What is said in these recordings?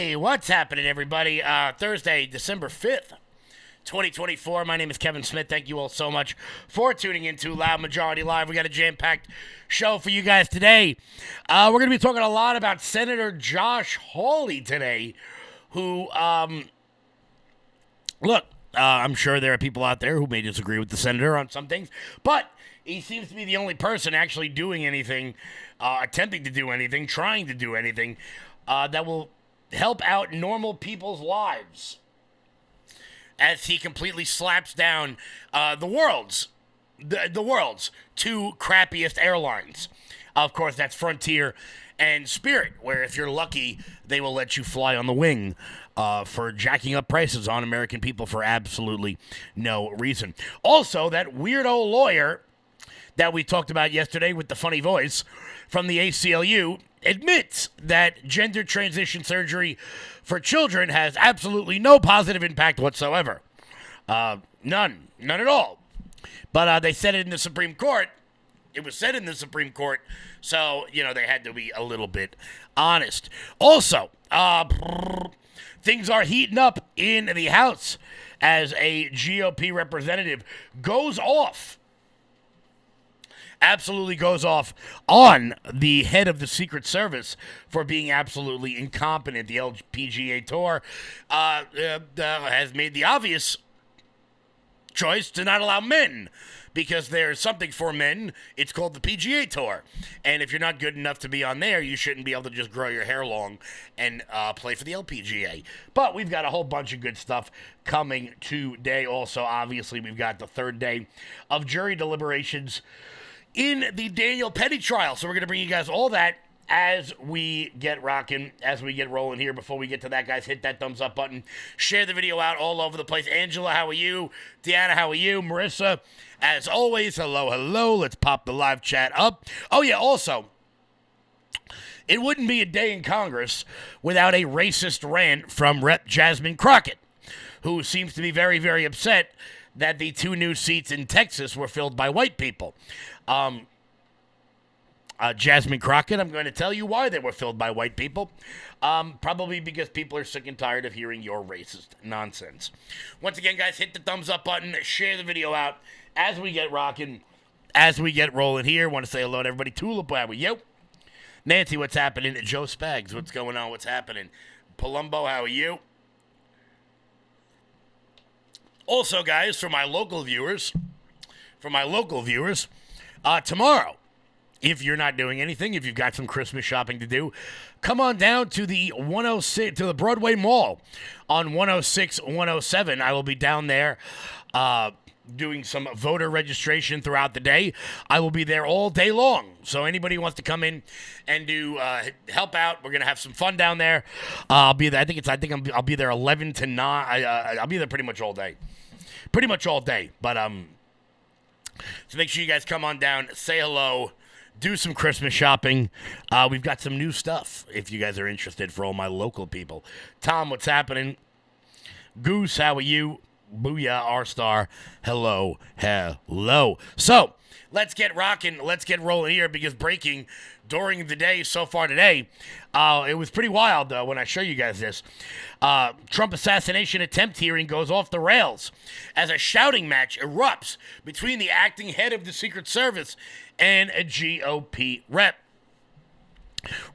Hey, what's happening, everybody? Thursday, December 5th, 2024. My name is Kevin Smith. Thank you all so much for tuning into Loud Majority Live. We got a jam-packed show for you guys today. We're going to be talking a lot about Senator Josh Hawley today, who, I'm sure there are people out there who may disagree with the senator on some things, but he seems to be the only person actually doing anything, attempting to do anything, trying to do anything that will help out normal people's lives, as he completely slaps down the world's two crappiest airlines. Of course, that's Frontier and Spirit, where if you're lucky, they will let you fly on the wing for jacking up prices on American people for absolutely no reason. Also, that weirdo lawyer that we talked about yesterday with the funny voice from the ACLU admits that gender transition surgery for children has absolutely no positive impact whatsoever. None at all. But they said it in the Supreme Court. It was said in the Supreme Court, so, they had to be a little bit honest. Also, things are heating up in the House as a GOP representative goes off. Absolutely goes off on the head of the Secret Service for being absolutely incompetent. The LPGA Tour has made the obvious choice to not allow men, because there's something for men. It's called the PGA Tour. And if you're not good enough to be on there, you shouldn't be able to just grow your hair long and play for the LPGA. But we've got a whole bunch of good stuff coming today. Also, obviously, we've got the third day of jury deliberations in the Daniel Petty trial. So we're going to bring you guys all that as we get rocking, as we get rolling here. Before we get to that, guys, hit that thumbs up button. Share the video out all over the place. Angela, how are you? Deanna, how are you? Marissa, as always, hello. Let's pop the live chat up. Oh, yeah, also, it wouldn't be a day in Congress without a racist rant from Rep. Jasmine Crockett, who seems to be very, very upset that the two new seats in Texas were filled by white people. Jasmine Crockett, I'm going to tell you why they were filled by white people. Probably because people are sick and tired of hearing your racist nonsense. Once again, guys, hit the thumbs up button. Share the video out as we get rocking, as we get rolling here. Want to say hello to everybody. Tulip, how are you? Nancy, what's happening? Joe Spags, what's going on? What's happening? Palumbo, how are you? Also, guys, for my local viewers, tomorrow, if you're not doing anything, if you've got some Christmas shopping to do, come on down to the Broadway Mall on 106, 107. I will be down there doing some voter registration throughout the day. I will be there all day long. So anybody who wants to come in and do help out, we're gonna have some fun down there. I'll be there. I'll be there 11 to 9. I'll be there pretty much all day. But so make sure you guys come on down, say hello, do some Christmas shopping. We've got some new stuff if you guys are interested for all my local people. Tom, what's happening? Goose, how are you? Booyah, R-Star, hello. So, let's get rocking, let's get rolling here, because breaking during the day so far today, it was pretty wild, though, when I show you guys this. Trump assassination attempt hearing goes off the rails as a shouting match erupts between the acting head of the Secret Service and a GOP rep.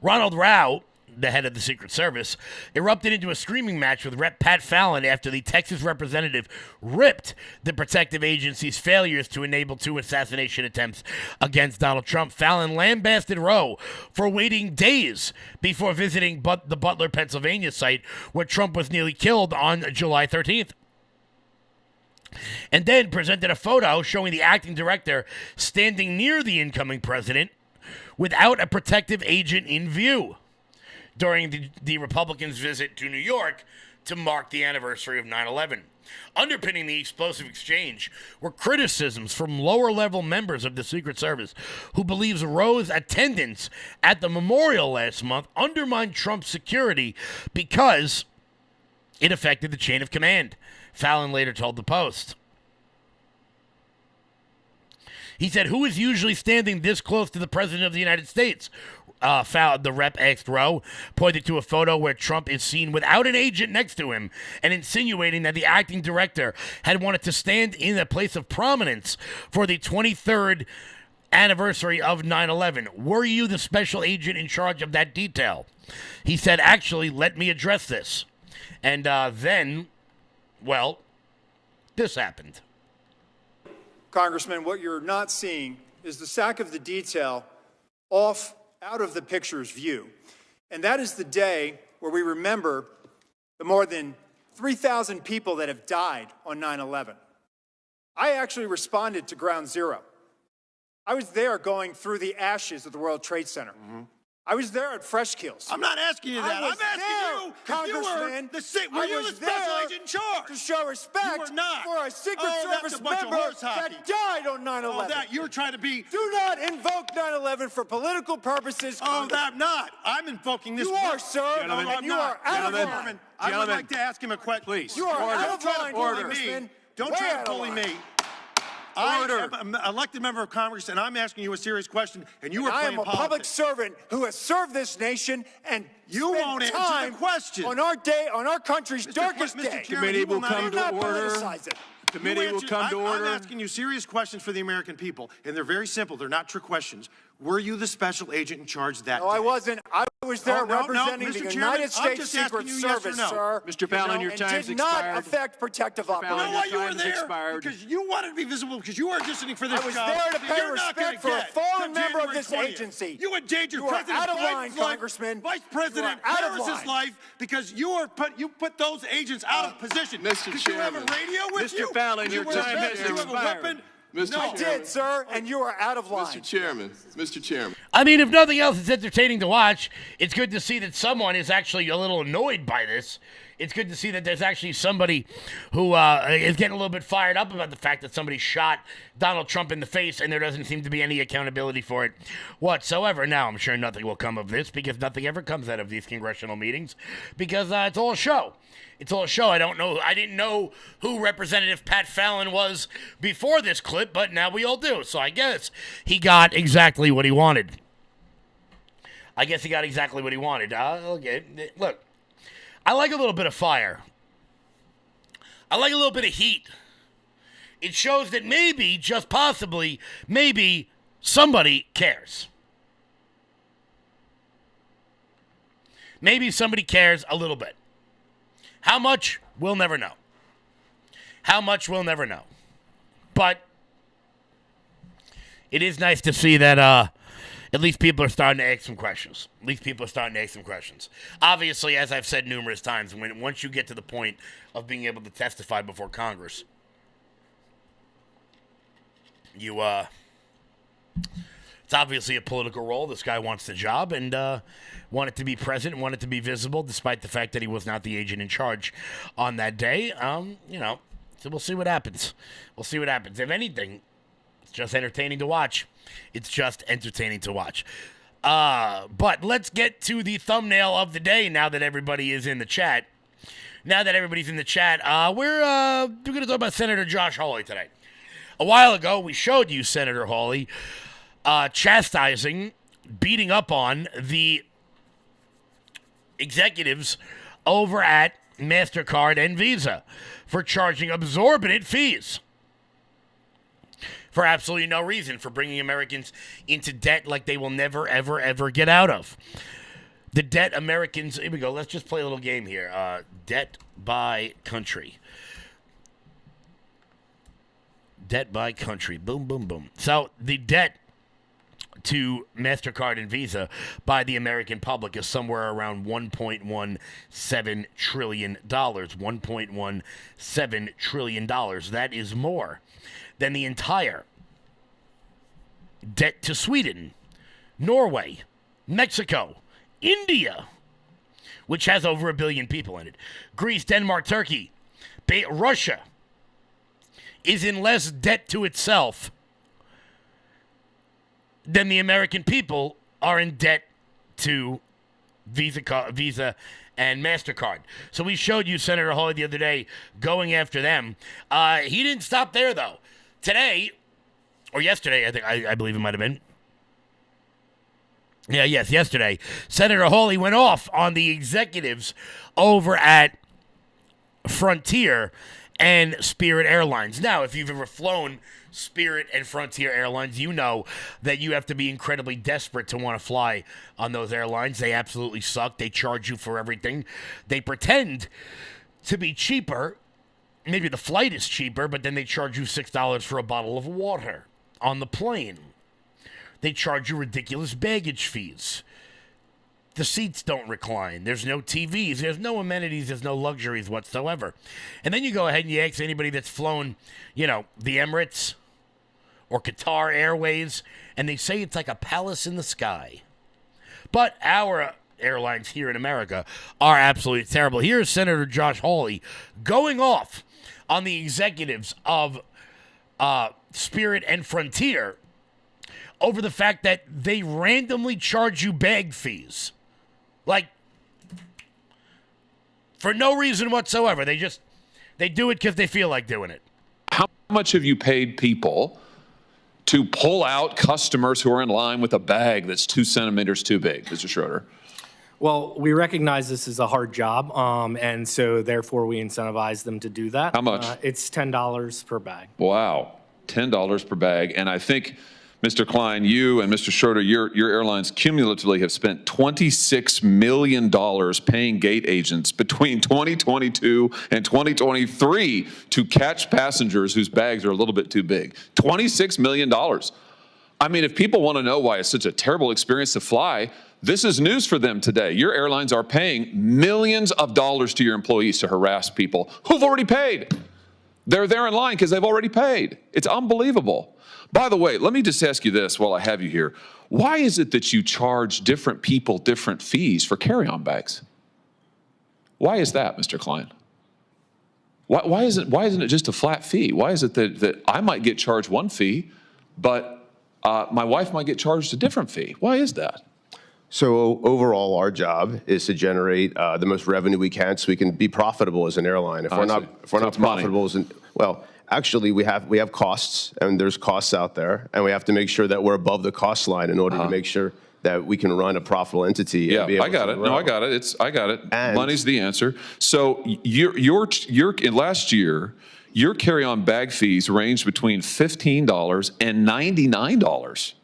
Ronald Rao, the head of the Secret Service, erupted into a screaming match with Rep. Pat Fallon after the Texas representative ripped the protective agency's failures to enable two assassination attempts against Donald Trump. Fallon lambasted Roe for waiting days before visiting the Butler, Pennsylvania site where Trump was nearly killed on July 13th. And then presented a photo showing the acting director standing near the incoming president without a protective agent in view during the Republicans' visit to New York to mark the anniversary of 9/11. Underpinning the explosive exchange were criticisms from lower-level members of the Secret Service who believes Roe's attendance at the memorial last month undermined Trump's security because it affected the chain of command, Fallon later told the Post. He said, "Who is usually standing this close to the President of the United States?" the rep asked Roe, pointed to a photo where Trump is seen without an agent next to him and insinuating that the acting director had wanted to stand in a place of prominence for the 23rd anniversary of 9/11. Were you the special agent in charge of that detail? He said, actually, let me address this. And then, well, this happened. Congressman, what you're not seeing is the sack of the detail out of the picture's view. And that is the day where we remember the more than 3,000 people that have died on 9/11. I actually responded to Ground Zero. I was there going through the ashes of the World Trade Center. I was there at Fresh Kills. I'm not asking you that. I'm asking you, Congressman. were you the special agent in charge? To show respect for a Secret Service member that died on 9/11. Oh, that you're trying to be. Do not invoke 9/11 for political purposes. Oh, I'm not. I'm invoking this. You are, sir. Gentlemen, and you are out of line. I would like to ask him a question. Please. You are out of line, Congressman. Don't try to bully me. I am an elected member of Congress, and I'm asking you a serious question, and you are playing politics. I am a public servant who has served this nation, and you won't answer the question. On our country's darkest day. Committee will come to order. Committee will come to order. I'm asking you serious questions for the American people, and they're very simple. They're not trick questions. Were you the special agent in charge that day? No, I wasn't. I was there representing the United States Secret Service, sir. Mr. Fallon, your time's expired. expired. Did not affect protective operations. You know why you were there? Because you wanted to be visible, because you were auditioning for this job. I was there to pay respect for a fallen member of this agency. You endangered President out of line, Biden's life, Congressman. Vice President Harris's life, because you put those agents out of position. Mr. Did you have a radio with you? Mr. Fallon, your time has expired. Did you have a weapon? Mr. I did, sir, and you are out of line. Mr. Chairman. I mean, if nothing else, it's entertaining to watch. It's good to see that someone is actually a little annoyed by this. It's good to see that there's actually somebody who is getting a little bit fired up about the fact that somebody shot Donald Trump in the face and there doesn't seem to be any accountability for it whatsoever. Now, I'm sure nothing will come of this because nothing ever comes out of these congressional meetings because it's all a show. It's all a show. I didn't know who Representative Pat Fallon was before this clip, but now we all do. So I guess he got exactly what he wanted. Okay, look. I like a little bit of fire. I like a little bit of heat. It shows that maybe, just possibly, maybe somebody cares. Maybe somebody cares a little bit. How much? We'll never know. But it is nice to see that at least people are starting to ask some questions. Obviously, as I've said numerous times, once you get to the point of being able to testify before Congress, it's obviously a political role. This guy wants the job and wanted to be present, wanted to be visible, despite the fact that he was not the agent in charge on that day. So we'll see what happens. If anything, it's just entertaining to watch. But let's get to the thumbnail of the day now that everybody is in the chat. We're going to talk about Senator Josh Hawley today. A while ago, we showed you Senator Hawley chastising, beating up on the executives over at MasterCard and Visa for charging exorbitant fees for absolutely no reason, for bringing Americans into debt like they will never, ever, ever get out of. The debt Americans... Here we go. Let's just play a little game here. Debt by country. Debt by country. Boom, boom, boom. So the debt to MasterCard and Visa by the American public is somewhere around $1.17 trillion. $1.17 trillion. That is more than the entire debt to Sweden, Norway, Mexico, India, which has over 1 billion people in it, Greece, Denmark, Turkey, Russia is in less debt to itself than the American people are in debt to Visa and MasterCard. So we showed you Senator Hawley the other day going after them. He didn't stop there, though. Today, or yesterday, I believe it might have been, yesterday, Senator Hawley went off on the executives over at Frontier and Spirit Airlines. Now, if you've ever flown Spirit and Frontier Airlines, you know that you have to be incredibly desperate to want to fly on those airlines. They absolutely suck. They charge you for everything. They pretend to be cheaper. Maybe the flight is cheaper, but then they charge you $6 for a bottle of water on the plane. They charge you ridiculous baggage fees. The seats don't recline. There's no TVs. There's no amenities. There's no luxuries whatsoever. And then you go ahead and you ask anybody that's flown, the Emirates or Qatar Airways, and they say it's like a palace in the sky. But our airlines here in America are absolutely terrible. Here's Senator Josh Hawley going off on the executives of Spirit and Frontier over the fact that they randomly charge you bag fees. Like, for no reason whatsoever. They do it because they feel like doing it. How much have you paid people to pull out customers who are in line with a bag that's 2 centimeters too big, Mr. Schroeder? Well, we recognize this is a hard job, and so therefore we incentivize them to do that. How much? It's $10 per bag. Wow, $10 per bag. And I think, Mr. Klein, you and Mr. Schroeder, your airlines cumulatively have spent $26 million paying gate agents between 2022 and 2023 to catch passengers whose bags are a little bit too big. $26 million. I mean, if people want to know why it's such a terrible experience to fly, this is news for them today. Your airlines are paying millions of dollars to your employees to harass people who've already paid. They're there in line because they've already paid. It's unbelievable. By the way, let me just ask you this while I have you here. Why is it that you charge different people different fees for carry-on bags? Why is that, Mr. Klein? Why isn't it just a flat fee? Why is it that I might get charged one fee, but my wife might get charged a different fee? Why is that? So overall, our job is to generate the most revenue we can, so we can be profitable as an airline. If we're not profitable actually we have costs, and there's costs out there, and we have to make sure that we're above the cost line in order to make sure that we can run a profitable entity. Yeah, and be able I got to it. grow. No, I got it. I got it. And money's the answer. So last year, your carry-on bag fees ranged between $15 and $99.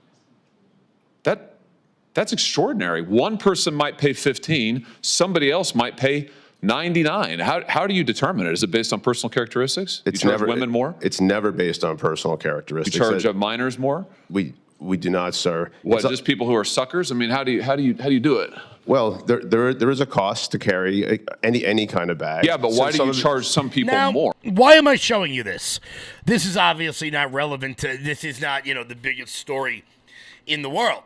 That's extraordinary. One person might pay 15, somebody else might pay 99. How do you determine it? Is it based on personal characteristics? It's you charge never women more? It's never based on personal characteristics. You charge minors more? We do not, sir. What? Just people who are suckers? I mean, how do you do it? Well, there is a cost to carry any kind of bag. Yeah, but why do you charge some people more? Why am I showing you this? This is obviously not relevant to. This is not the biggest story in the world.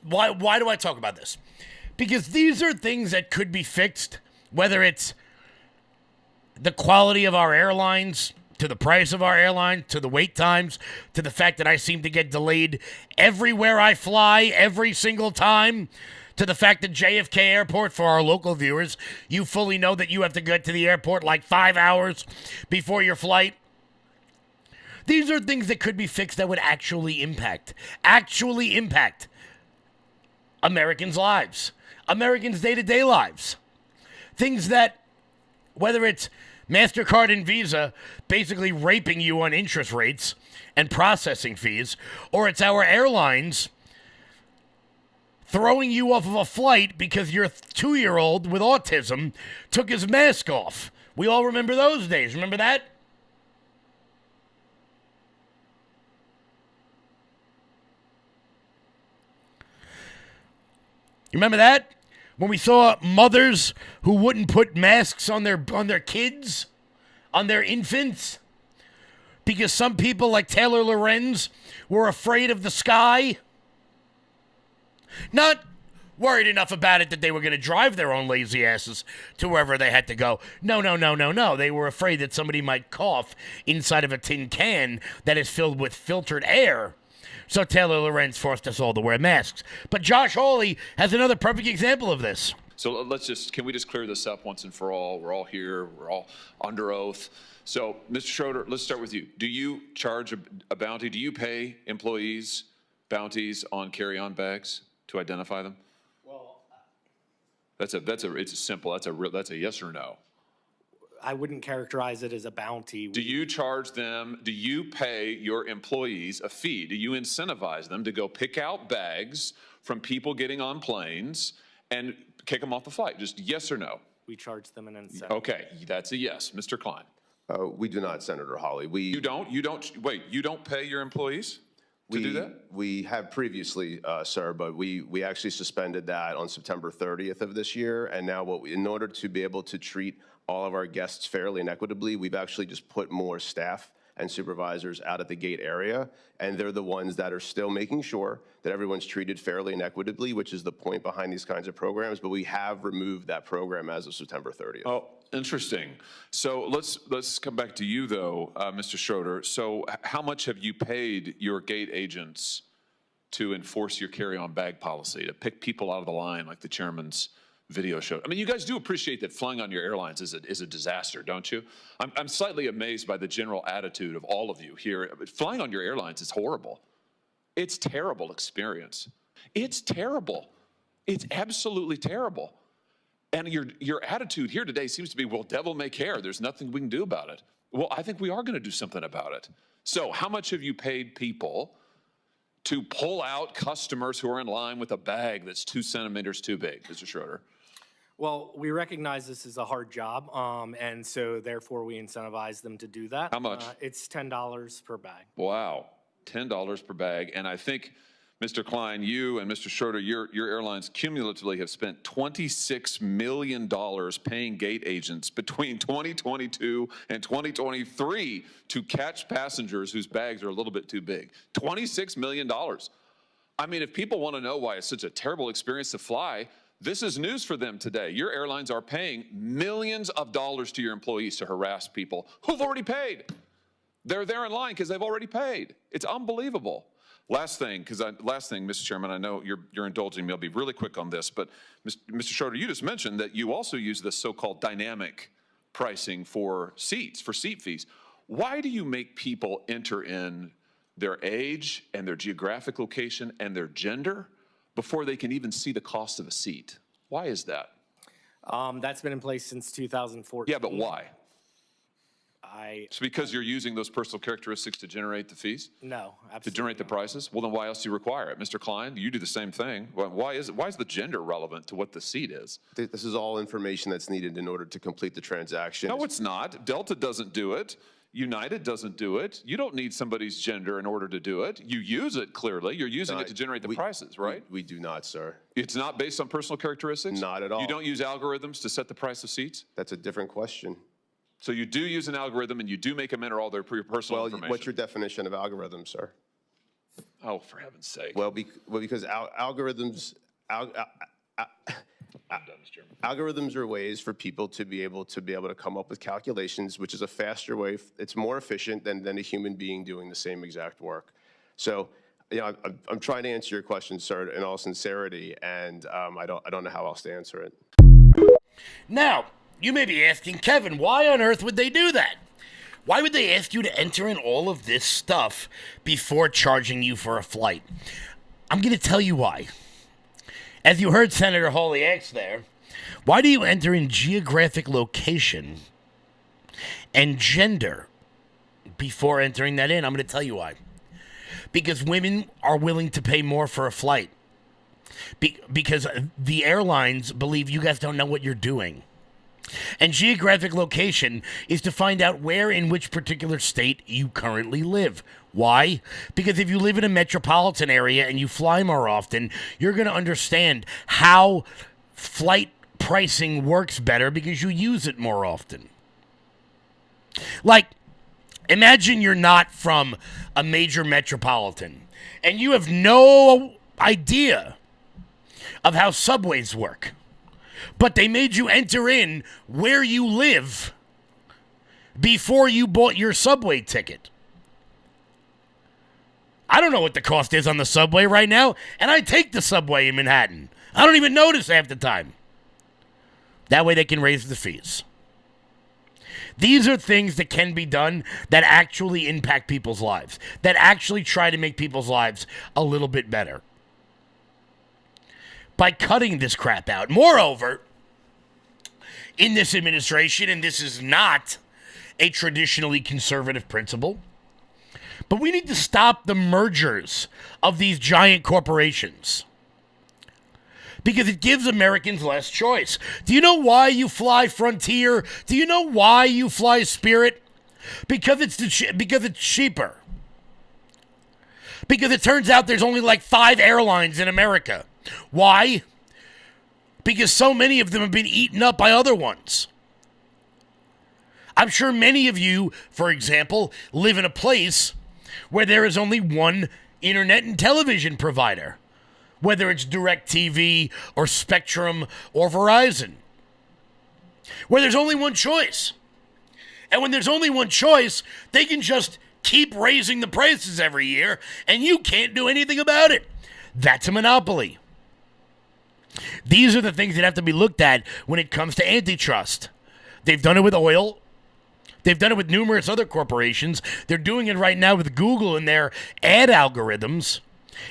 Why do I talk about this? Because these are things that could be fixed, whether it's the quality of our airlines, to the price of our airline, to the wait times, to the fact that I seem to get delayed everywhere I fly every single time, to the fact that JFK Airport, for our local viewers, you fully know that you have to get to the airport like 5 hours before your flight. These are things that could be fixed that would actually impact Americans' lives, Americans' day-to-day lives. Things that, whether it's MasterCard and Visa basically raping you on interest rates and processing fees, or it's our airlines throwing you off of a flight because your 2-year-old with autism took his mask off. We all remember those days. Remember that? You remember that? When we saw mothers who wouldn't put masks on their kids, on their infants, because some people like Taylor Lorenz were afraid of the sky. Not worried enough about it that they were going to drive their own lazy asses to wherever they had to go. No. They were afraid that somebody might cough inside of a tin can that is filled with filtered air. So Taylor Lorenz forced us all to wear masks. But Josh Hawley has another perfect example of this. So can we just clear this up once and for all? We're all here. We're all under oath. So, Mr. Schroeder, let's start with you. Do you charge a bounty? Do you pay employees bounties on carry-on bags? to identify them? Well, It's a simple, that's a yes or no. I wouldn't characterize it as a bounty. Do you charge them, do you pay your employees a fee? Do you incentivize them to go pick out bags from people getting on planes and kick them off the flight? Just yes or no? We charge them an incentive. Okay, that's a yes. Mr. Klein. We do not, Senator Hawley. You don't pay your employees to do that? We have previously, sir, but we actually suspended that on September 30th of this year. And now in order to be able to treat all of our guests fairly and equitably, we've actually just put more staff and supervisors out at the gate area, and they're the ones that are still making sure that everyone's treated fairly and equitably, which is the point behind these kinds of programs, but we have removed that program as of September 30th. Oh, interesting. So let's come back to you, though, Mr. Schroeder. So how much have you paid your gate agents to enforce your carry-on bag policy, to pick people out of the line like the chairman's video showed? I mean, you guys do appreciate that flying on your airlines is a disaster, don't you? I'm slightly amazed by the general attitude of all of you here. Flying on your airlines is horrible. It's a terrible experience. It's terrible. It's absolutely terrible. And your attitude here today seems to be, well, devil may care. There's nothing we can do about it. Well, I think we are going to do something about it. So how much have you paid people to pull out customers who are in line with a bag that's 2 centimeters too big, Mr. Schroeder? Well, we recognize this is a hard job, and so therefore we incentivize them to do that. How much? It's $10 per bag. Wow, $10 per bag. And I think, Mr. Klein, you and Mr. Schroeder, your airlines cumulatively have spent $26 million paying gate agents between 2022 and 2023 to catch passengers whose bags are a little bit too big. $26 million. I mean, if people want to know why it's such a terrible experience to fly, this is news for them today. Your airlines are paying millions of dollars to your employees to harass people who've already paid. They're there in line because they've already paid. It's unbelievable. Last thing, Mr. Chairman, I know you're indulging me. I'll be really quick on this, but Mr. Schroeder, you just mentioned that you also use this so-called dynamic pricing for seats, for seat fees. Why do you make people enter in their age and their geographic location and their gender before they can even see the cost of a seat? Why is that? That's been in place since 2014. Yeah, but why? It's because you're using those personal characteristics to generate the fees? No, absolutely. To generate the prices? Well, then why else do you require it? Mr. Klein, you do the same thing. Why is the gender relevant to what the seat is? This is all information that's needed in order to complete the transaction. No, it's not. Delta doesn't do it. United doesn't do it. You don't need somebody's gender in order to do it. You use it, clearly. You're using it to generate the prices, right? We do not, sir. It's not based on personal characteristics? Not at all. You don't use algorithms to set the price of seats? That's a different question. So you do use an algorithm and you do make them enter all their personal information? What's your definition of algorithm, sir? Oh, for heaven's sake. Well, because algorithms... Algorithms are ways for people to be able to come up with calculations, which is a faster way. It's more efficient than a human being doing the same exact work. So, I'm trying to answer your question, sir, in all sincerity, and I don't know how else to answer it. Now, you may be asking, Kevin, why on earth would they do that? Why would they ask you to enter in all of this stuff before charging you for a flight? I'm going to tell you why. As you heard Senator Hawley ask there, why do you enter in geographic location and gender before entering that in? I'm going to tell you why. Because women are willing to pay more for a flight. Because the airlines believe you guys don't know what you're doing. And geographic location is to find out where in which particular state you currently live. Why? Because if you live in a metropolitan area and you fly more often, you're going to understand how flight pricing works better because you use it more often. Like, imagine you're not from a major metropolitan and you have no idea of how subways work. But they made you enter in where you live before you bought your subway ticket. I don't know what the cost is on the subway right now, and I take the subway in Manhattan. I don't even notice half the time. That way they can raise the fees. These are things that can be done that actually impact people's lives, that actually try to make people's lives a little bit better. by cutting this crap out. Moreover, in this administration, and this is not a traditionally conservative principle, but we need to stop the mergers of these giant corporations because it gives Americans less choice. Do you know why you fly Frontier? Do you know why you fly Spirit? Because it's cheaper. Because it turns out there's only like 5 airlines in America. Why? Because so many of them have been eaten up by other ones. I'm sure many of you, for example, live in a place where there is only one internet and television provider, whether it's DirecTV or Spectrum or Verizon, where there's only one choice. And when there's only one choice, they can just keep raising the prices every year, and you can't do anything about it. That's a monopoly. These are the things that have to be looked at when it comes to antitrust. They've done it with oil. They've done it with numerous other corporations. They're doing it right now with Google and their ad algorithms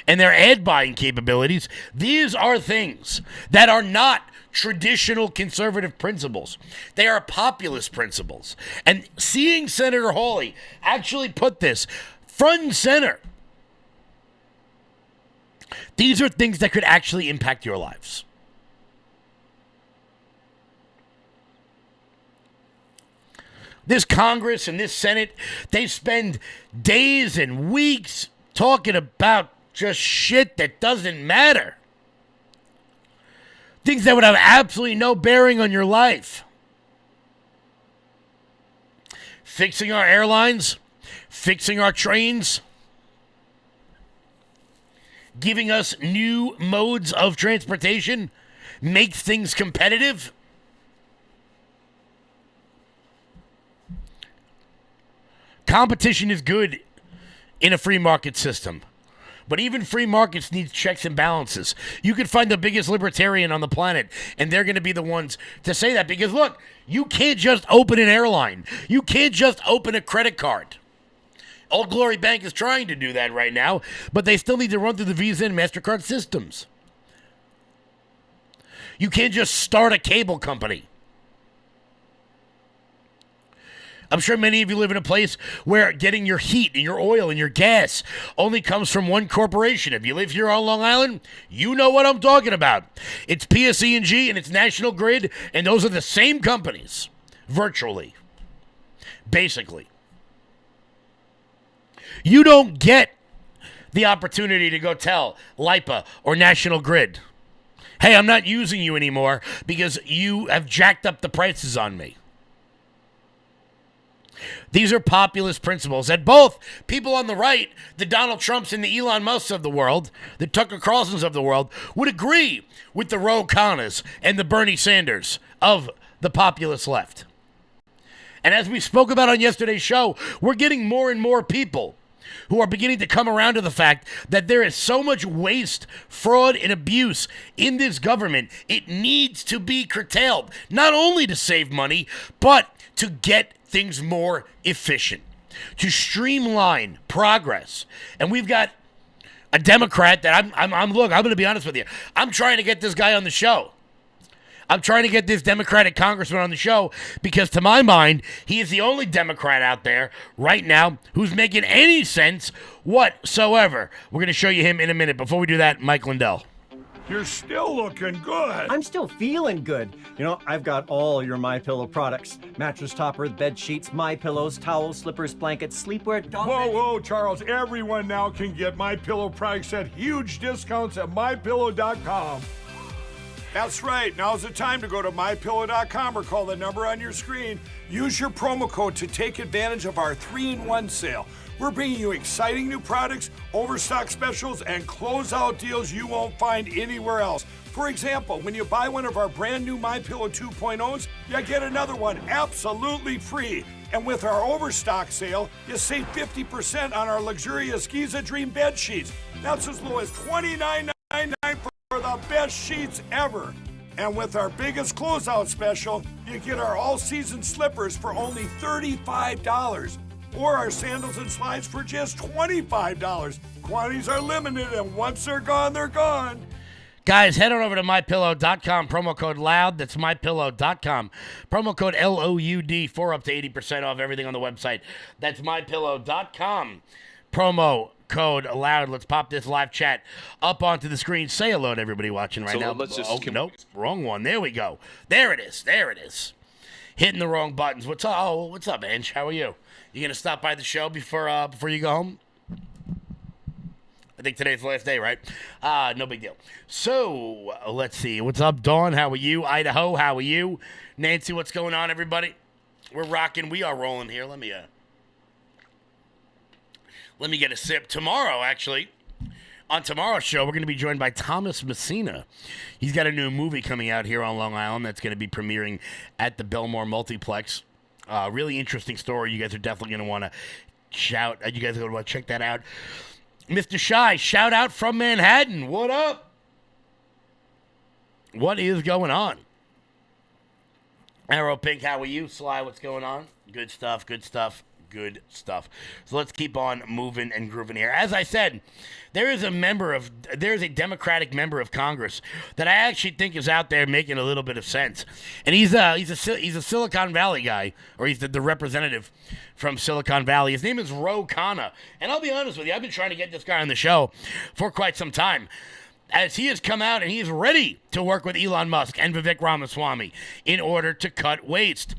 and their ad buying capabilities. These are things that are not traditional conservative principles. They are populist principles. And seeing Senator Hawley actually put this front and center, these are things that could actually impact your lives. This Congress and this Senate, they spend days and weeks talking about just shit that doesn't matter. Things that would have absolutely no bearing on your life. Fixing our airlines, fixing our trains, giving us new modes of transportation, make things competitive. Competition is good in a free market system. But even free markets need checks and balances. You could find the biggest libertarian on the planet, and they're going to be the ones to say that. Because, look, you can't just open an airline. You can't just open a credit card. Old Glory Bank is trying to do that right now, but they still need to run through the Visa and MasterCard systems. You can't just start a cable company. I'm sure many of you live in a place where getting your heat and your oil and your gas only comes from one corporation. If you live here on Long Island, you know what I'm talking about. It's PSE&G and it's National Grid, and those are the same companies, virtually, basically. You don't get the opportunity to go tell LIPA or National Grid, hey, I'm not using you anymore because you have jacked up the prices on me. These are populist principles that both people on the right, the Donald Trumps and the Elon Musks of the world, the Tucker Carlsons of the world, would agree with the Ro Khannas and the Bernie Sanders of the populist left. And as we spoke about on yesterday's show, we're getting more and more people who are beginning to come around to the fact that there is so much waste, fraud, and abuse in this government, it needs to be curtailed, not only to save money, but to get things more efficient, to streamline progress. And we've got a Democrat that I'm going to be honest with you. I'm trying to get this guy on the show. I'm trying to get this Democratic congressman on the show because, to my mind, he is the only Democrat out there right now who's making any sense whatsoever. We're going to show you him in a minute. Before we do that, Mike Lindell. You're still looking good. I'm still feeling good. You know, I've got all your MyPillow products. Mattress topper, bed sheets, MyPillows, towels, slippers, blankets, sleepwear, dog beds. Whoa, Charles. Everyone now can get MyPillow products at huge discounts at MyPillow.com. That's right. Now's the time to go to MyPillow.com or call the number on your screen. Use your promo code to take advantage of our 3-in-1 sale. We're bringing you exciting new products, overstock specials, and closeout deals you won't find anywhere else. For example, when you buy one of our brand new MyPillow 2.0s, you get another one absolutely free. And with our overstock sale, you save 50% on our luxurious Giza Dream bed sheets. That's as low as $29.99 for the best sheets ever. And with our biggest closeout special, you get our all-season slippers for only $35. Or our sandals and slides for just $25. Quantities are limited, and once they're gone, they're gone. Guys, head on over to mypillow.com, promo code LOUD. That's mypillow.com. Promo code LOUD for up to 80% off everything on the website. That's mypillow.com. Promo code LOUD. Let's pop this live chat up onto the screen. Say hello to everybody watching right now. Let's just, nope, wrong one. There we go. There it is. There it is. Hitting the wrong buttons. What's up? Oh, what's up, Ange? How are you? You gonna stop by the show before you go home? I think today's the last day, right? No big deal. So, let's see. What's up, Dawn? How are you? Idaho, how are you? Nancy, what's going on, everybody? We're rocking. We are rolling here. Let me get a sip. Tomorrow, actually, on tomorrow's show, we're going to be joined by Thomas Messina. He's got a new movie coming out here on Long Island that's going to be premiering at the Belmore Multiplex. Really interesting story. You guys are definitely going to want to shout. You guys are going to want to check that out. Mr. Shy, shout out from Manhattan. What up? What is going on? Arrow Pink, how are you? Sly, what's going on? Good stuff, good stuff, good stuff. So let's keep on moving and grooving here. As I said, there's a Democratic member of Congress that I actually think is out there making a little bit of sense. And he's a Silicon Valley guy, or he's the representative from Silicon Valley. His name is Ro Khanna. And I'll be honest with you, I've been trying to get this guy on the show for quite some time, as he has come out and he is ready to work with Elon Musk and Vivek Ramaswamy in order to cut waste.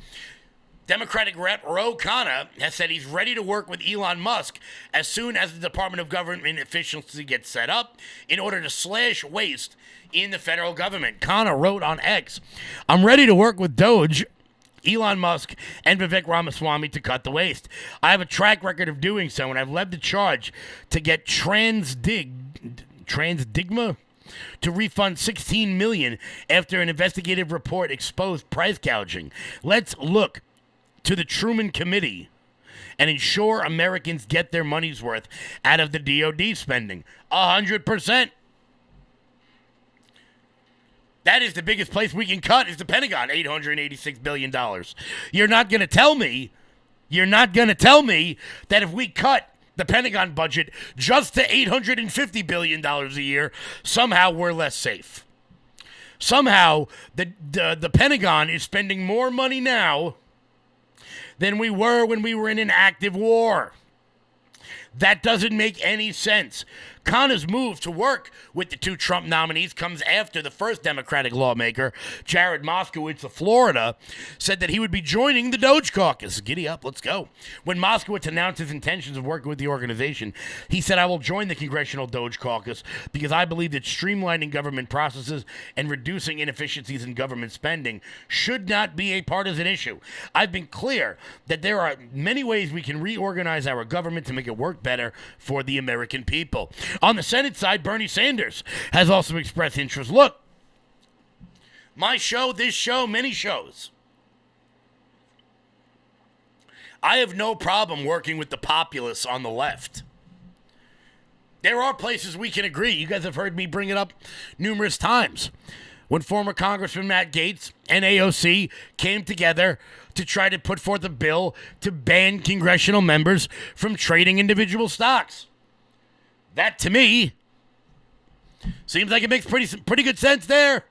Democratic Rep Ro Khanna has said he's ready to work with Elon Musk as soon as the Department of Government Efficiency gets set up in order to slash waste in the federal government. Khanna wrote on X, "I'm ready to work with Doge, Elon Musk, and Vivek Ramaswamy to cut the waste. I have a track record of doing so, and I've led the charge to get Transdigma to refund $16 million after an investigative report exposed price gouging. Let's look to the Truman Committee and ensure Americans get their money's worth out of the DOD spending." 100%. That is the biggest place we can cut, is the Pentagon, $886 billion. You're not going to tell me that if we cut the Pentagon budget just to $850 billion a year, somehow we're less safe. Somehow the Pentagon is spending more money now than we were when we were in an active war. That doesn't make any sense. Khanna's move to work with the two Trump nominees comes after the first Democratic lawmaker, Jared Moskowitz of Florida, said that he would be joining the Doge Caucus. Giddy up, let's go. When Moskowitz announced his intentions of working with the organization, he said, "I will join the Congressional Doge Caucus because I believe that streamlining government processes and reducing inefficiencies in government spending should not be a partisan issue. I've been clear that there are many ways we can reorganize our government to make it work better for the American people." On the Senate side, Bernie Sanders has also expressed interest. Look, my show, this show, many shows. I have no problem working with the populists on the left. There are places we can agree. You guys have heard me bring it up numerous times. When former Congressman Matt Gaetz and AOC came together to try to put forth a bill to ban congressional members from trading individual stocks. That, to me, seems like it makes pretty good sense there.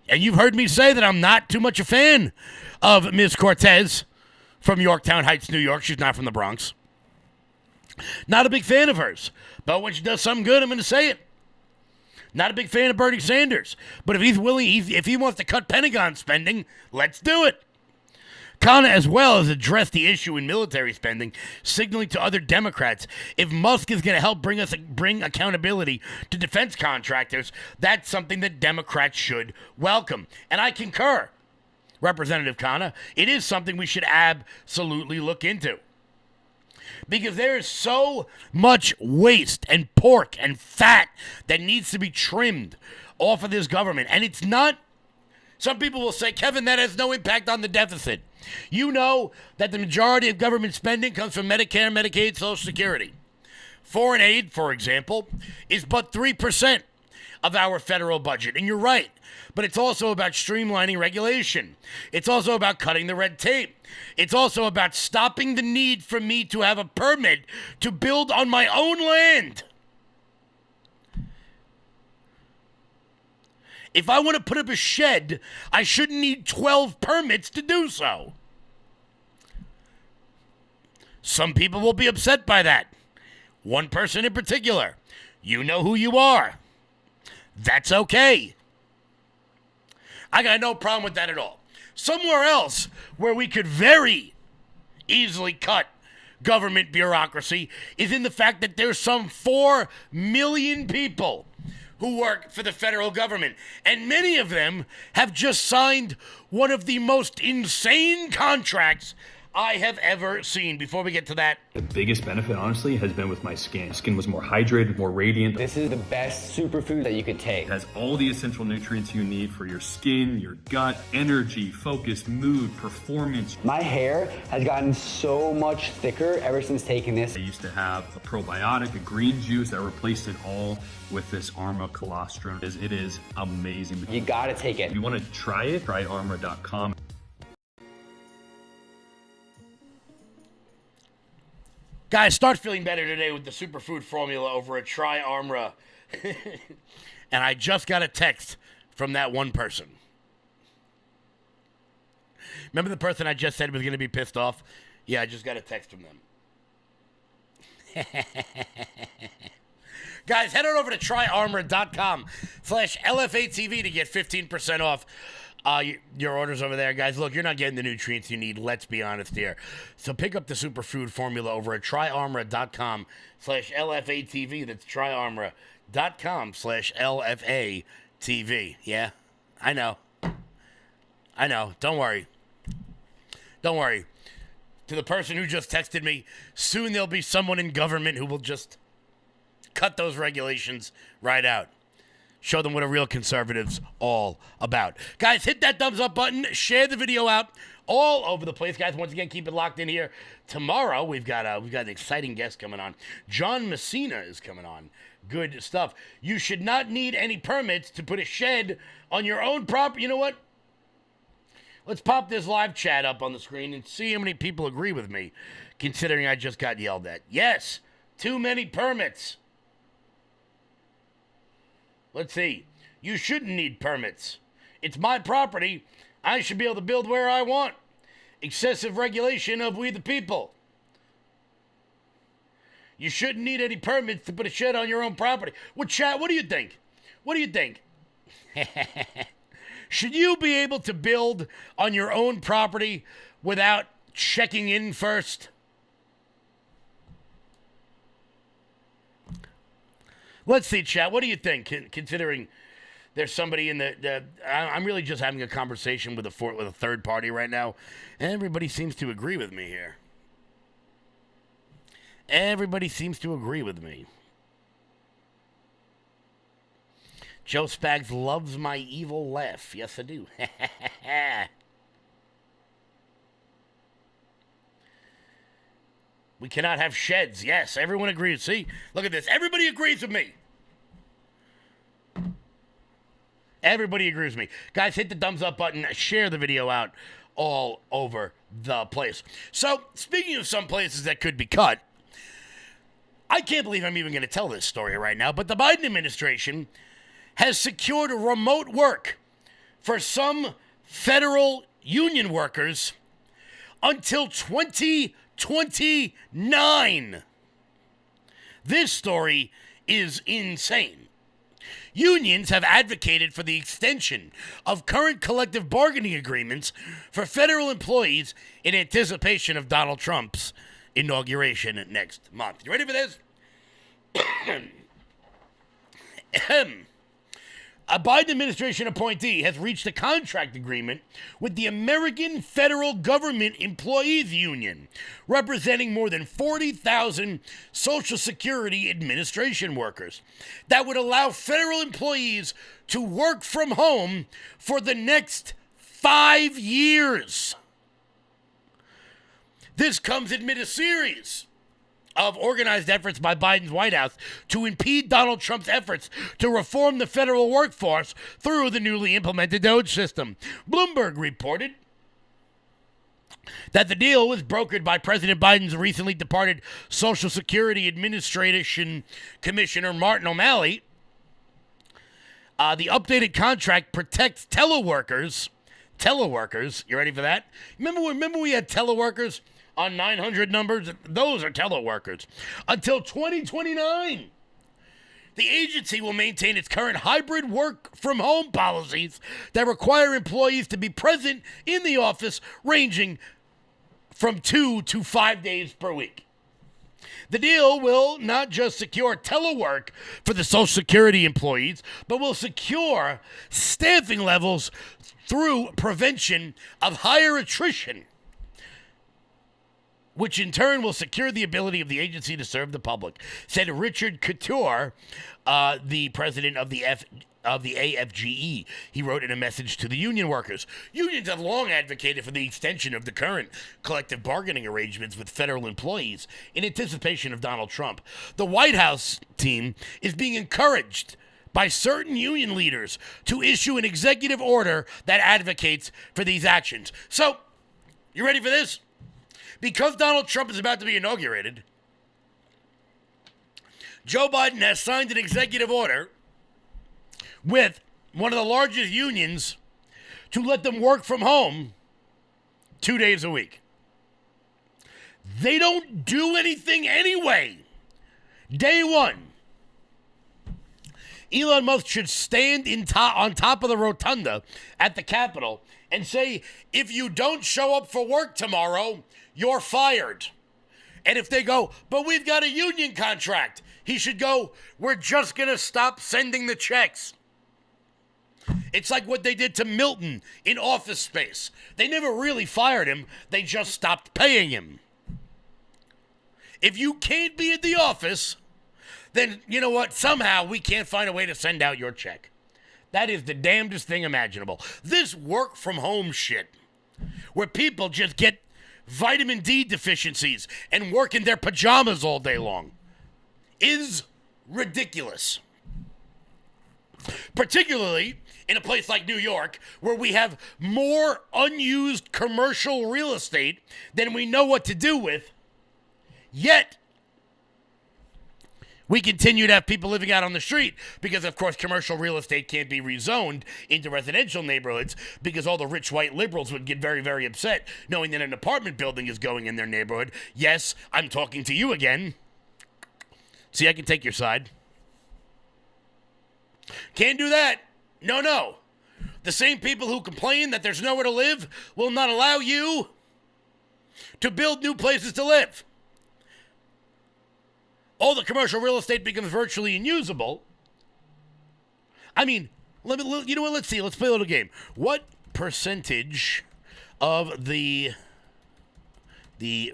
And you've heard me say that I'm not too much a fan of Ms. Cortez from Yorktown Heights, New York. She's not from the Bronx. Not a big fan of hers. But when she does something good, I'm going to say it. Not a big fan of Bernie Sanders. But if he's willing, if he wants to cut Pentagon spending, let's do it. Khanna as well has addressed the issue in military spending, signaling to other Democrats, if Musk is going to help bring accountability to defense contractors, that's something that Democrats should welcome. And I concur, Representative Khanna. It is something we should absolutely look into. Because there is so much waste and pork and fat that needs to be trimmed off of this government. And it's not, some people will say, Kevin, that has no impact on the deficit. You know that the majority of government spending comes from Medicare, Medicaid, Social Security. Foreign aid, for example, is but 3% of our federal budget. And you're right. But it's also about streamlining regulation. It's also about cutting the red tape. It's also about stopping the need for me to have a permit to build on my own land. If I want to put up a shed, I shouldn't need 12 permits to do so. Some people will be upset by that. One person in particular. You know who you are. That's okay. I got no problem with that at all. Somewhere else where we could very easily cut government bureaucracy is in the fact that there's some 4 million people who work for the federal government, and many of them have just signed one of the most insane contracts I have ever seen. Before we get to that, the biggest benefit, honestly, has been with my skin. Skin was more hydrated, more radiant. This is the best superfood that you could take. It has all the essential nutrients you need for your skin, your gut, energy, focus, mood, performance. My hair has gotten so much thicker ever since taking this. I used to have a probiotic, a green juice that replaced it all with this Arma colostrum. It is amazing. You gotta take it. If you want to try it, try arma.com. Guys, start feeling better today with the superfood formula over at Try Armra. And I just got a text from that one person. Remember the person I just said was going to be pissed off? Yeah, I just got a text from them. Guys, head on over to tryarmor.com/LFATV to get 15% off your orders over there. Guys, look, you're not getting the nutrients you need. Let's be honest here. So pick up the superfood formula over at tryarmor.com/LFATV. That's tryarmor.com/LFATV. Yeah, I know. Don't worry. Don't worry. To the person who just texted me, soon there'll be someone in government who will just cut those regulations right out. Show them what a real conservative's all about. Guys, hit that thumbs up button. Share the video out all over the place. Guys, once again, keep it locked in here. Tomorrow, we've got an exciting guest coming on. John Messina is coming on. Good stuff. You should not need any permits to put a shed on your own property. You know what? Let's pop this live chat up on the screen and see how many people agree with me, considering I just got yelled at. Yes, too many permits. Let's see. You shouldn't need permits. It's my property. I should be able to build where I want. Excessive regulation of we the people. You shouldn't need any permits to put a shed on your own property. Well, chat, what do you think? What do you think? Should you be able to build on your own property without checking in first? Let's see, chat. What do you think? Considering there's somebody in I'm really just having a conversation with a third party right now, and everybody seems to agree with me here. Everybody seems to agree with me. Joe Spags loves my evil laugh. Yes, I do. We cannot have sheds. Yes, everyone agrees. See, look at this. Everybody agrees with me. Everybody agrees with me. Guys, hit the thumbs up button. Share the video out all over the place. So, speaking of some places that could be cut, I can't believe I'm even going to tell this story right now, but the Biden administration has secured remote work for some federal union workers until 2029. This story is insane. Unions have advocated for the extension of current collective bargaining agreements for federal employees in anticipation of Donald Trump's inauguration next month. You ready for this? A Biden administration appointee has reached a contract agreement with the American Federal Government Employees Union, representing more than 40,000 Social Security Administration workers, that would allow federal employees to work from home for the next 5 years. This comes amid a series of organized efforts by Biden's White House to impede Donald Trump's efforts to reform the federal workforce through the newly implemented DOGE system. Bloomberg reported that the deal was brokered by President Biden's recently departed Social Security Administration Commissioner Martin O'Malley The updated contract protects teleworkers. Teleworkers, you ready for that? Remember we had teleworkers on 900 numbers? Those are teleworkers. Until 2029. The agency will maintain its current hybrid work-from-home policies that require employees to be present in the office, ranging from 2 to 5 days per week. The deal will not just secure telework for the Social Security employees, but will secure staffing levels through prevention of higher attrition, which in turn will secure the ability of the agency to serve the public, said Richard Couture, the president of the AFGE. He wrote in a message to the union workers. Unions have long advocated for the extension of the current collective bargaining arrangements with federal employees in anticipation of Donald Trump. The White House team is being encouraged by certain union leaders to issue an executive order that advocates for these actions. So, you ready for this? Because Donald Trump is about to be inaugurated, Joe Biden has signed an executive order with one of the largest unions to let them work from home 2 days a week. They don't do anything anyway. Day one. Elon Musk should stand on top of the rotunda at the Capitol and say, if you don't show up for work tomorrow, you're fired. And if they go, but we've got a union contract, he should go, we're just going to stop sending the checks. It's like what they did to Milton in Office Space. They never really fired him. They just stopped paying him. If you can't be at the office, then you know what? Somehow we can't find a way to send out your check. That is the damnedest thing imaginable. This work from home shit, where people just get vitamin D deficiencies and work in their pajamas all day long, is ridiculous. Particularly in a place like New York, where we have more unused commercial real estate than we know what to do with, yet we continue to have people living out on the street because, of course, commercial real estate can't be rezoned into residential neighborhoods because all the rich white liberals would get very, very upset knowing that an apartment building is going in their neighborhood. Yes, I'm talking to you again. See, I can take your side. Can't do that. No. The same people who complain that there's nowhere to live will not allow you to build new places to live. All the commercial real estate becomes virtually unusable. I mean, you know what? Let's see. Let's play a little game. What percentage of the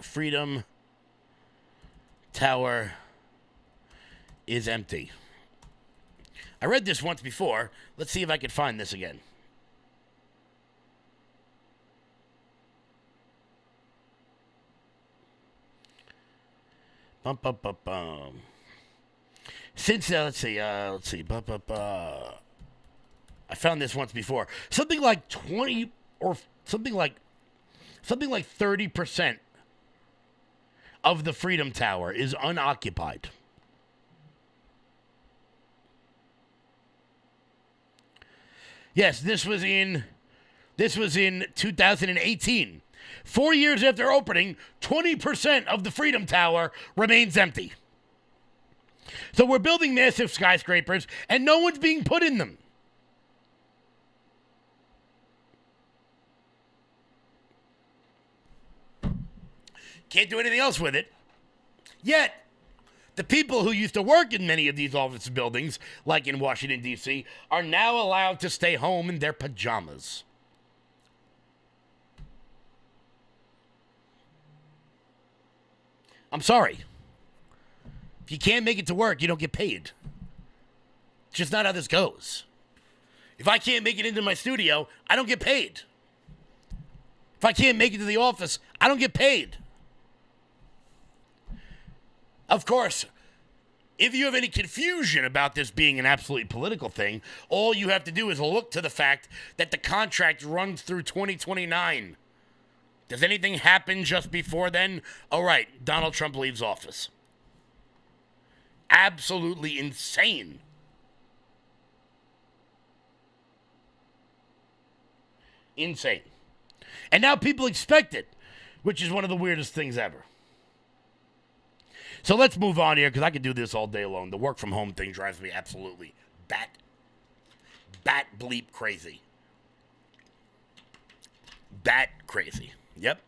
Freedom Tower is empty? I read this once before. Let's see if I can find this again. Since let's see. I found this once before. Something like 20 or something like 30% of the Freedom Tower is unoccupied. Yes, this was in 2018. 4 years after opening, 20% of the Freedom Tower remains empty. So we're building massive skyscrapers, and no one's being put in them. Can't do anything else with it. Yet, the people who used to work in many of these office buildings, like in Washington, D.C., are now allowed to stay home in their pajamas. I'm sorry. If you can't make it to work, you don't get paid. It's just not how this goes. If I can't make it into my studio, I don't get paid. If I can't make it to the office, I don't get paid. Of course, if you have any confusion about this being an absolutely political thing, all you have to do is look to the fact that the contract runs through 2029. Does anything happen just before then? All right, Donald Trump leaves office. Absolutely insane. Insane. And now people expect it, which is one of the weirdest things ever. So let's move on here, because I could do this all day long. The work from home thing drives me absolutely bat bleep crazy. Bat crazy. Yep.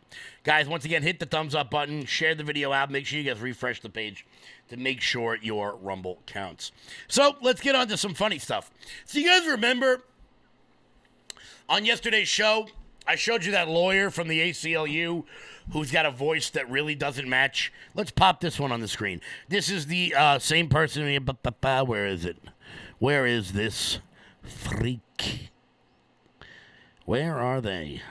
Guys, once again, hit the thumbs up button, share the video out, make sure you guys refresh the page to make sure your Rumble counts. So let's get on to some funny stuff. So you guys remember on yesterday's show, I showed you that lawyer from the ACLU who's got a voice that really doesn't match. Let's pop this one on the screen. This is the same person. Where is it? Where is this freak? Where are they?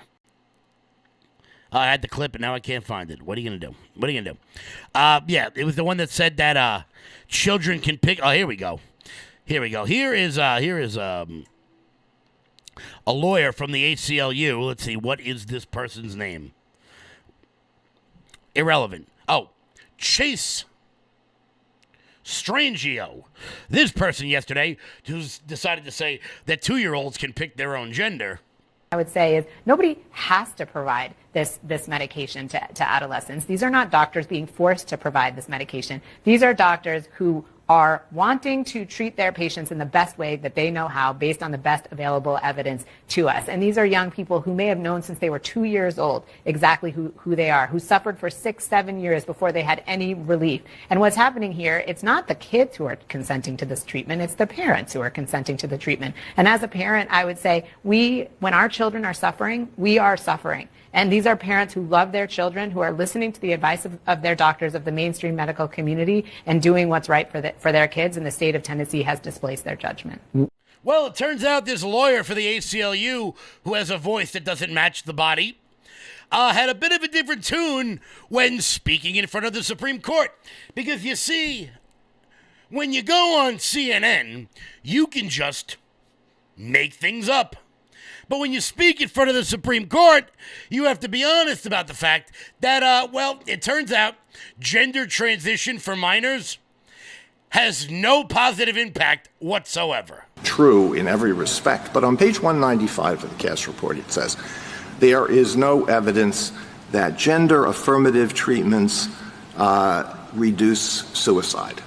I had the clip, and now I can't find it. What are you going to do? What are you going to do? Yeah, it was the one that said that children can pick. Oh, here we go. Here we go. Here is a lawyer from the ACLU. Let's see. What is this person's name? Irrelevant. Oh, Chase Strangio. This person yesterday who's decided to say that 2-year-olds can pick their own gender. I would say is nobody has to provide this medication to adolescents. These are not doctors being forced to provide this medication. These are doctors who are wanting to treat their patients in the best way that they know how based on the best available evidence to us. And these are young people who may have known since they were 2 years old exactly who they are, who suffered for 6-7 years before they had any relief. And what's happening here, it's not the kids who are consenting to this treatment, it's the parents who are consenting to the treatment. And as a parent, I would say when our children are suffering, we are suffering. And these are parents who love their children, who are listening to the advice of their doctors, of the mainstream medical community, and doing what's right for their kids, and the state of Tennessee has displaced their judgment. Well, it turns out this lawyer for the ACLU, who has a voice that doesn't match the body, had a bit of a different tune when speaking in front of the Supreme Court. Because you see, when you go on CNN, you can just make things up. But when you speak in front of the Supreme Court, you have to be honest about the fact that, it turns out gender transition for minors has no positive impact whatsoever. True in every respect, but on page 195 of the Cass report, it says, there is no evidence that gender affirmative treatments reduce suicide.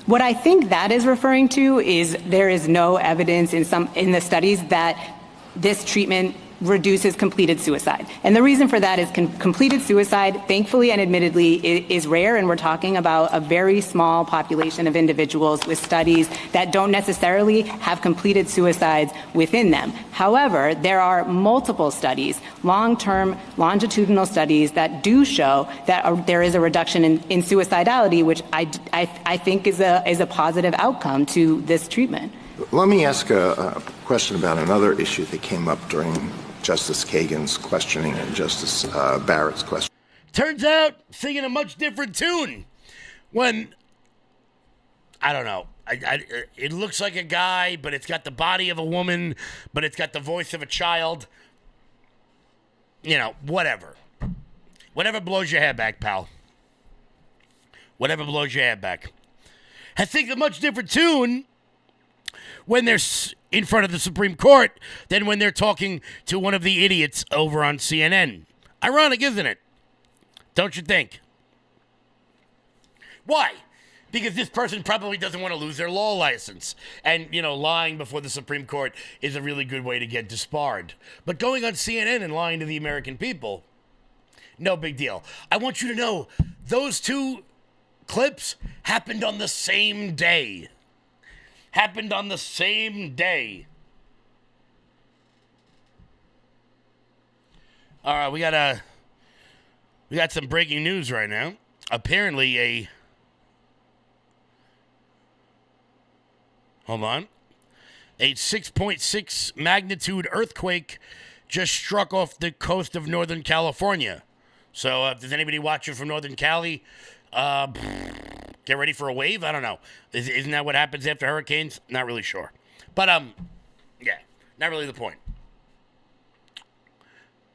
What I think that is referring to is there is no evidence in the studies that this treatment reduces completed suicide. And the reason for that is completed suicide, thankfully and admittedly, is rare, and we're talking about a very small population of individuals with studies that don't necessarily have completed suicides within them. However, there are multiple studies, long-term longitudinal studies that do show that there is a reduction in suicidality, which I think is a positive outcome to this treatment. Let me ask a question about another issue that came up during Justice Kagan's questioning and Justice Barrett's question. Turns out, singing a much different tune. When, I don't know, it looks like a guy, but it's got the body of a woman, but it's got the voice of a child. You know, whatever. Whatever blows your head back, pal. Whatever blows your head back. I think a much different tune when they're in front of the Supreme Court than when they're talking to one of the idiots over on CNN. Ironic, isn't it? Don't you think? Why? Because this person probably doesn't want to lose their law license. And, lying before the Supreme Court is a really good way to get disbarred. But going on CNN and lying to the American people, no big deal. I want you to know, those two clips happened on the same day. Happened on the same day. All right, we got some breaking news right now. Apparently a 6.6 magnitude earthquake just struck off the coast of Northern California. So if there's anybody watching from Northern Cali, get ready for a wave? I don't know. Isn't that what happens after hurricanes? Not really sure. But, yeah, not really the point.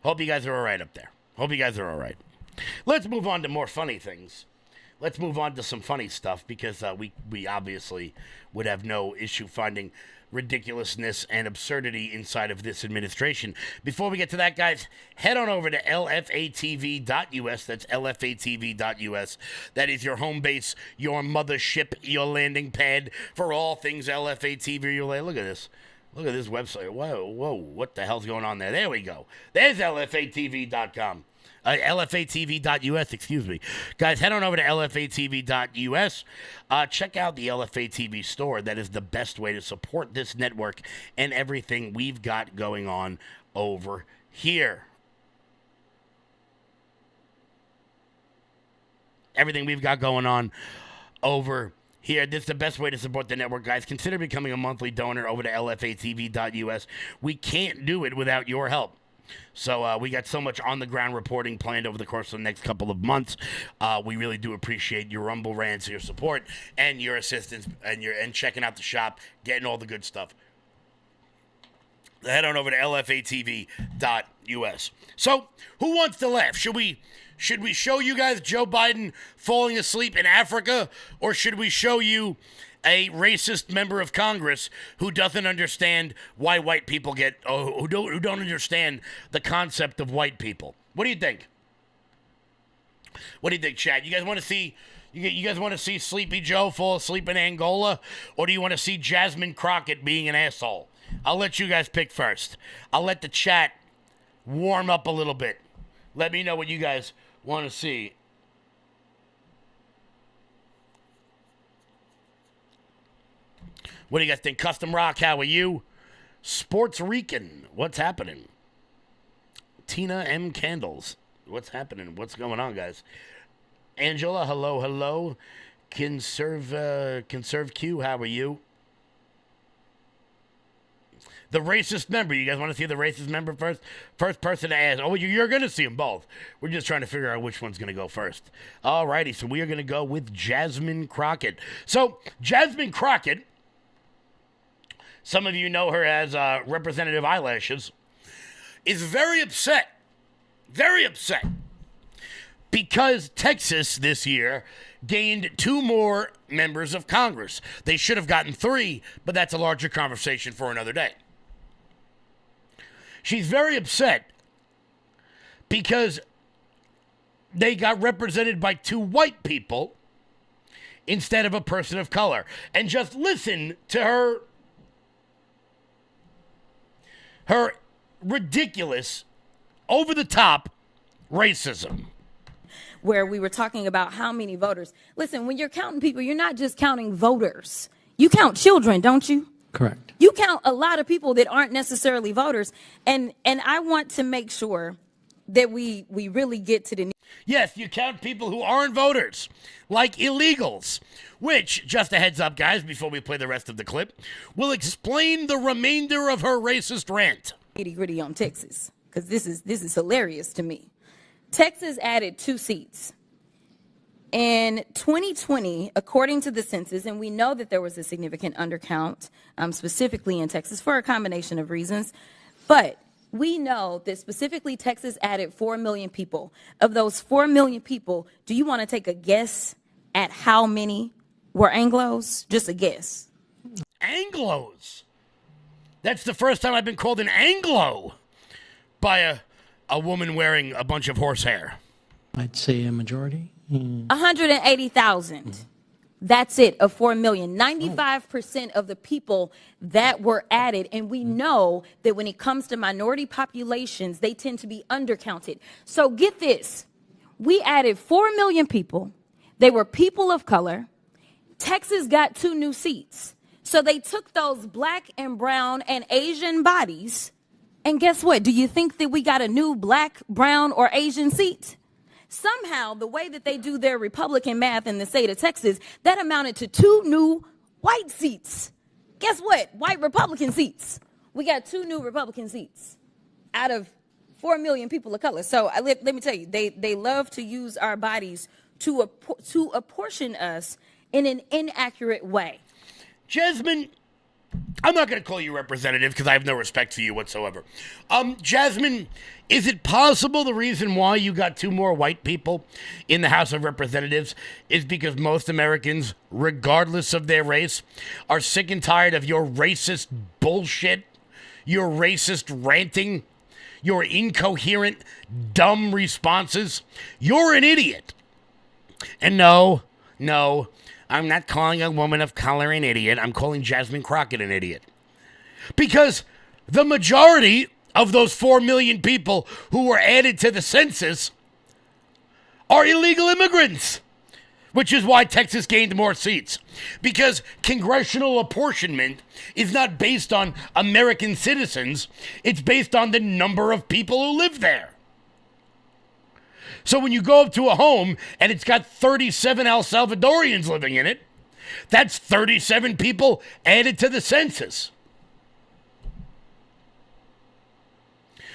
Hope you guys are all right up there. Hope you guys are all right. Let's move on to more funny things. Let's move on to some funny stuff because we obviously would have no issue finding ridiculousness and absurdity inside of this administration. Before we get to that, guys, head on over to lfatv.us. That's lfatv.us. That is your home base, your mothership, your landing pad for all things LFATV. Look at this. Look at this website. Whoa, what the hell's going on there? There we go. There's lfatv.com. LFATV.us, excuse me. Guys, head on over to LFATV.us. Check out the LFA TV store. That is the best way to support this network and everything we've got going on over here. Everything we've got going on over here. This is the best way to support the network, guys. Consider becoming a monthly donor over to LFATV.us. We can't do it without your help. So we got so much on-the-ground reporting planned over the course of the next couple of months. We really do appreciate your rumble rants, your support, and your assistance, and checking out the shop, getting all the good stuff. Head on over to lfatv.us. So, who wants to laugh? Should we show you guys Joe Biden falling asleep in Africa, or should we show you a racist member of Congress who doesn't understand why white people who don't understand the concept of white people? What do you think? What do you think, Chad? You guys want to see? You guys want to see Sleepy Joe fall asleep in Angola, or do you want to see Jasmine Crockett being an asshole? I'll let you guys pick first. I'll let the chat warm up a little bit. Let me know what you guys want to see. What do you guys think? Custom Rock, how are you? Sports Rican, what's happening? Tina M. Candles, what's happening? What's going on, guys? Angela, hello. Conserve Q, how are you? The racist member. You guys want to see the racist member first? First person to ask. Oh, you're going to see them both. We're just trying to figure out which one's going to go first. All righty, so we are going to go with Jasmine Crockett. So, Jasmine Crockett, some of you know her as Representative Eyelashes, is very upset, because Texas this year gained 2 more members of Congress. They should have gotten 3, but that's a larger conversation for another day. She's very upset because they got represented by 2 white people instead of a person of color. And just listen to her ridiculous, over-the-top racism. Where we were talking about how many voters. Listen, when you're counting people, you're not just counting voters. You count children, don't you? Correct. You count a lot of people that aren't necessarily voters. And I want to make sure that we really get to the... Yes, you count people who aren't voters, like illegals, which, just a heads up, guys, before we play the rest of the clip, will explain the remainder of her racist rant. Nitty-gritty on Texas, because this is hilarious to me. Texas added 2 seats. In 2020, according to the census, and we know that there was a significant undercount, specifically in Texas, for a combination of reasons, but we know that specifically Texas added 4 million people. Of those 4 million people, do you want to take a guess at how many were Anglos? Just a guess. Anglos? That's the first time I've been called an Anglo by a woman wearing a bunch of horsehair. I'd say a majority. 180,000. That's it, of 4 million. 95% of the people that were added, and we know that when it comes to minority populations, they tend to be undercounted. So get this. We added 4 million people. They were people of color. Texas got 2 new seats. So they took those black and brown and Asian bodies, and guess what? Do you think that we got a new black, brown, or Asian seat? Somehow, the way that they do their Republican math in the state of Texas, that amounted to 2 new white seats. Guess what? White Republican seats. We got 2 new Republican seats out of 4 million people of color. So let me tell you, they love to use our bodies to apportion us in an inaccurate way. Jasmine, I'm not going to call you representative because I have no respect for you whatsoever. Jasmine, is it possible the reason why you got 2 more white people in the House of Representatives is because most Americans, regardless of their race, are sick and tired of your racist bullshit, your racist ranting, your incoherent, dumb responses? You're an idiot. And no, I'm not calling a woman of color an idiot. I'm calling Jasmine Crockett an idiot. Because the majority of those 4 million people who were added to the census are illegal immigrants, which is why Texas gained more seats. Because congressional apportionment is not based on American citizens. It's based on the number of people who live there. So when you go up to a home and it's got 37 El Salvadorians living in it, that's 37 people added to the census.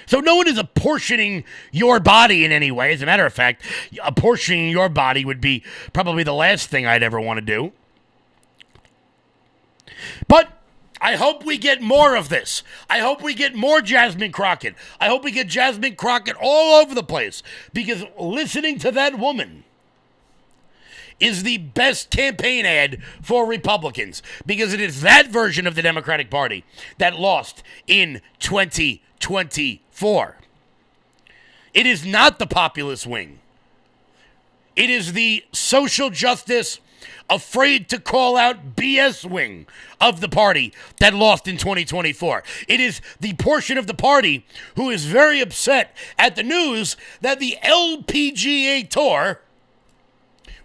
So no one is apportioning your body in any way. As a matter of fact, apportioning your body would be probably the last thing I'd ever want to do. But I hope we get more of this. I hope we get more Jasmine Crockett. I hope we get Jasmine Crockett all over the place, because listening to that woman is the best campaign ad for Republicans, because it is that version of the Democratic Party that lost in 2024. It is not the populist wing. It is the social justice, afraid to call out BS wing of the party that lost in 2024. It is the portion of the party who is very upset at the news that the LPGA Tour,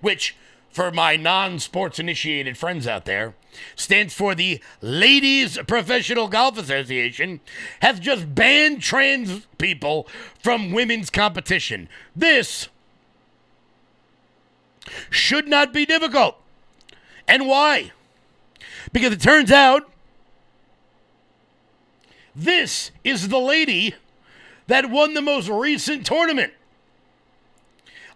which for my non-sports initiated friends out there, stands for the Ladies Professional Golf Association, has just banned trans people from women's competition. This should not be difficult. And why? Because it turns out this is the lady that won the most recent tournament.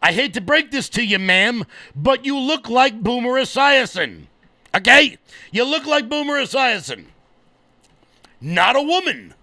I hate to break this to you, ma'am, but you look like Boomer Esiason. Okay? You look like Boomer Esiason. Not a woman.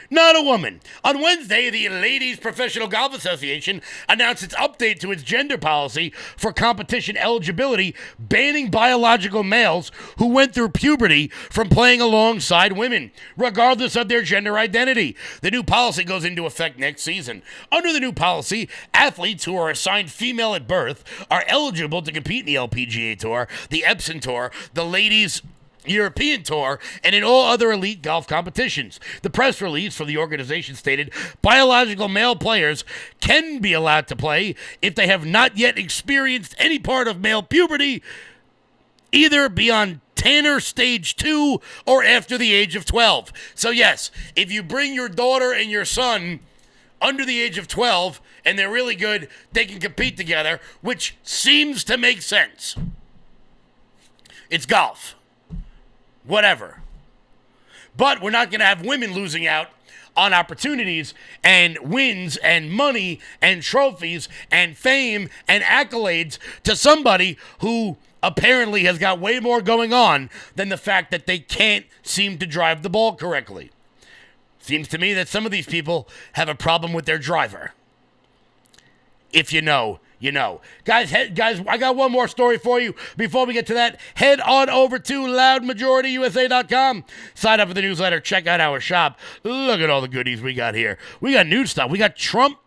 Not a woman. On Wednesday, the Ladies Professional Golf Association announced its update to its gender policy for competition eligibility, banning biological males who went through puberty from playing alongside women, regardless of their gender identity. The new policy goes into effect next season. Under the new policy, athletes who are assigned female at birth are eligible to compete in the LPGA Tour, the Epson Tour, the Ladies European Tour, and in all other elite golf competitions. The press release from the organization stated biological male players can be allowed to play if they have not yet experienced any part of male puberty, either beyond Tanner stage 2 or after the age of 12. So yes, if you bring your daughter and your son under the age of 12 and they're really good, they can compete together, which seems to make sense. It's golf. Whatever. But we're not going to have women losing out on opportunities and wins and money and trophies and fame and accolades to somebody who apparently has got way more going on than the fact that they can't seem to drive the ball correctly. Seems to me that some of these people have a problem with their driver. If you know, you know. Guys, I got one more story for you. Before we get to that, head on over to loudmajorityusa.com. Sign up for the newsletter. Check out our shop. Look at all the goodies we got here. We got new stuff. We got Trump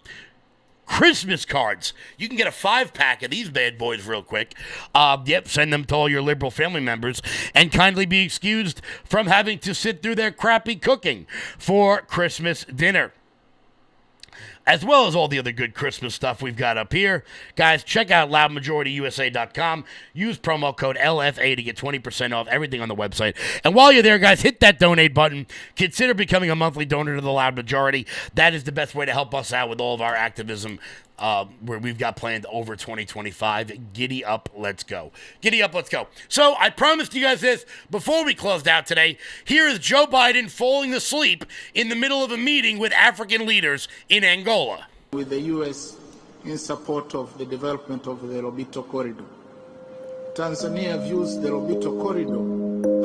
Christmas cards. You can get a 5-pack of these bad boys real quick. Send them to all your liberal family members and kindly be excused from having to sit through their crappy cooking for Christmas dinner, as well as all the other good Christmas stuff we've got up here. Guys, check out loudmajorityusa.com. Use promo code LFA to get 20% off everything on the website. And while you're there, guys, hit that donate button. Consider becoming a monthly donor to the Loud Majority. That is the best way to help us out with all of our activism where we've got planned over 2025. Giddy up, let's go. Giddy up, let's go. So I promised you guys this before we closed out today. Here is Joe Biden falling asleep in the middle of a meeting with African leaders in Angola. With the U.S. in support of the development of the Lobito Corridor. Tanzania views the Lobito Corridor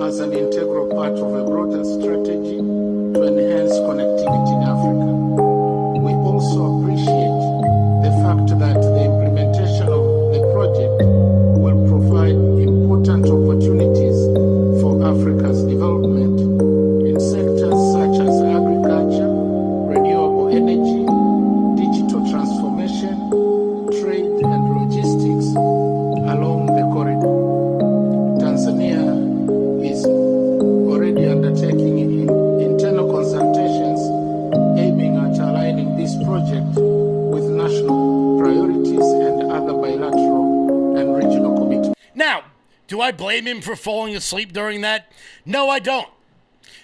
as an integral part of a broader strategy to enhance connectivity in Africa. We also appreciate the fact that the implementation of the project will provide important opportunities for Africa's development in sectors such as agriculture, renewable energy, digital transformation, trade and logistics along the corridor. Tanzania is already undertaking internal consultations aiming at aligning this project with national priorities and other bilateral and regional commitments. Now, do I blame him for falling asleep during that? No, I don't.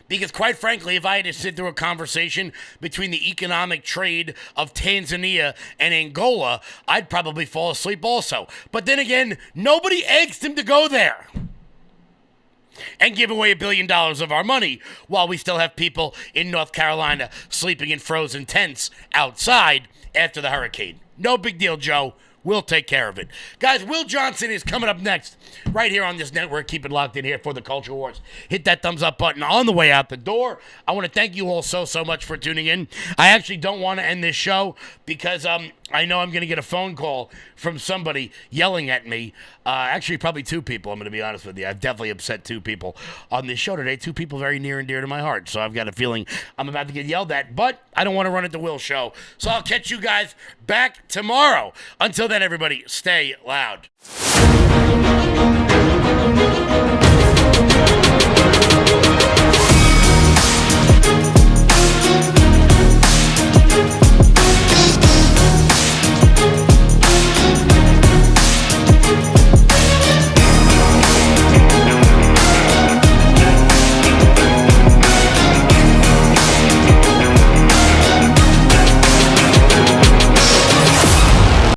Because quite frankly, if I had to sit through a conversation between the economic trade of Tanzania and Angola, I'd probably fall asleep also. But then again, nobody asked him to go there and give away $1 billion of our money while we still have people in North Carolina sleeping in frozen tents outside after the hurricane. No big deal, Joe. We'll take care of it. Guys, Will Johnson is coming up next right here on this network. Keep it locked in here for the Culture Wars. Hit that thumbs up button on the way out the door. I want to thank you all so much for tuning in. I actually don't want to end this show because I know I'm going to get a phone call from somebody yelling at me. Actually, probably two people, I'm going to be honest with you. I've definitely upset two people on this show today. Two people very near and dear to my heart. So I've got a feeling I'm about to get yelled at, but I don't want to run it the Will show. So I'll catch you guys back tomorrow. Until then, everybody, stay loud.